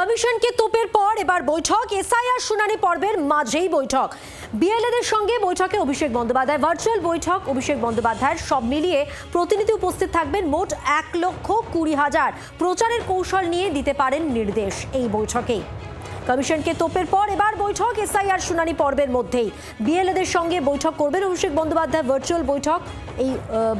কমিশনকে তোপের পর এবার বৈঠক, এসআইআর শুনানি পর্বের মাঝেই বৈঠক। বিএলএদের সঙ্গে বৈঠকে অভিষেক বন্দ্যোপাধ্যায়, ভার্চুয়াল বৈঠক অভিষেক বন্দ্যোপাধ্যায়ের। সব মিলিয়ে প্রতিনিধি উপস্থিত থাকবেন মোট 1,20,000। প্রচারের কৌশল নিয়ে দিতে পারেন নির্দেশ এই বৈঠকেই। কমিশনকে তোপের পর এবার বৈঠক, এসআইআর শুনানি পর্বের মধ্যেই বিএলএদের সঙ্গে বৈঠক করবেন অভিষেক বন্দ্যোপাধ্যায়। ভার্চুয়াল বৈঠক, এই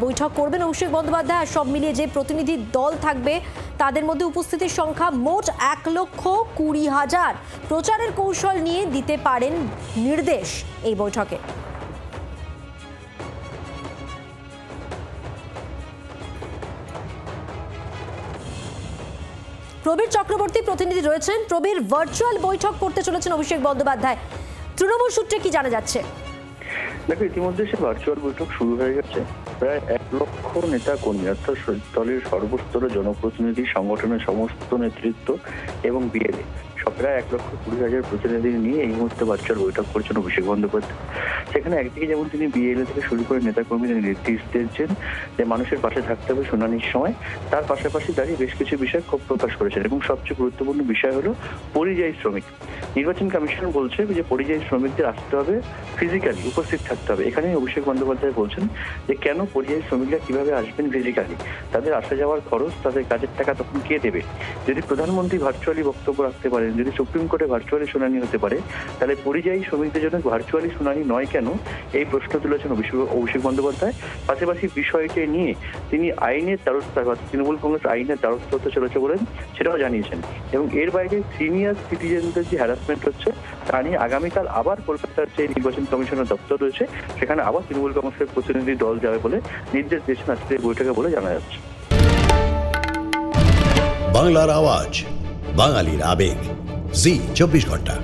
বৈঠক করবেন অভিষেক বন্দ্যোপাধ্যায়। আর সব মিলিয়ে যে প্রতিনিধি দল থাকবে তাদের মধ্যে উপস্থিতির সংখ্যা মোট 1,20,000। প্রচারের কৌশল নিয়ে দিতে পারেন নির্দেশ এই বৈঠকে। প্রবীর চক্রবর্তী প্রতিনিধি রয়েছেন। প্রবীর, ভার্চুয়াল বৈঠক করতে চলেছেন অভিষেক বন্দ্যোপাধ্যায়, তৃণমূল সূত্রে কি জানা যাচ্ছে? দেখো, ইতিমধ্যে সে ভার্চুয়াল বৈঠক শুরু হয়ে গেছে। প্রায় 1 লক্ষ নেতা কর্মী অর্থাৎ দলের সর্বস্তরের জনপ্রতিনিধি, সংগঠনের সমস্ত নেতৃত্ব এবং বিএলএ প্রায় 1,20,000 প্রতিনিধি নিয়ে এই মুহূর্তে ভার্চুয়াল বৈঠক করছেন অভিষেক বন্দ্যোপাধ্যায়। সেখানে একদিকে যেমন তিনি বিএলএ থেকে শুরু করে নেতাকর্মীদের নির্দেশ দিয়েছেন যে মানুষের পাশে থাকতে হবে শুনানির সময়, তার পাশাপাশি দাঁড়িয়ে বেশ কিছু বিষয় ক্ষোভ প্রকাশ করেছেন এবং সবচেয়ে গুরুত্বপূর্ণ বিষয় হলো পরিযায়ী শ্রমিক। নির্বাচন কমিশন বলছে যে পরিযায়ী শ্রমিকদের আসতে হবে, ফিজিক্যালি উপস্থিত থাকতে হবে। এখানে অভিষেক বন্দ্যোপাধ্যায় বলছেন যে কেন পরিযায়ী শ্রমিকরা কিভাবে আসবেন ফিজিক্যালি, তাদের আসা যাওয়ার খরচ, তাদের কাজের টাকা তখন কে দেবে? যদি প্রধানমন্ত্রী ভার্চুয়ালি বক্তব্য রাখতে পারেন, যদি সুপ্রিম কোর্টে ভার্চুয়ালি শুনানি হতে পারে, তাহলে পরিযায়ী শ্রমিকদের জন্য ভার্চুয়ালি শুনানি নয় কেন, এই প্রশ্ন তুলেছেন অভিষেক বন্দ্যোপাধ্যায়। পাশাপাশি বিষয়টি নিয়ে তিনি আইনের দ্বারস্থ, তৃণমূল কংগ্রেস আইনের দ্বারস্থ হতে চলেছে বলেন সেটাও জানিয়েছেন। এবং এর বাইরে সিনিয়র সিটিজেনদের যে হ্যারাসমেন্ট হচ্ছে তা নিয়ে আগামীকাল আবার কলকাতার যে নির্বাচন কমিশনের দপ্তর রয়েছে সেখানে আবার তৃণমূল কংগ্রেসের প্রতিনিধি দল যাবে বলে নির্দেশ দিয়েছেন আজকের এই বৈঠকে বলে জানা যাচ্ছে। বাংলার আওয়াজ, বাঙালির আবেগ, জি 24 ঘন্টা।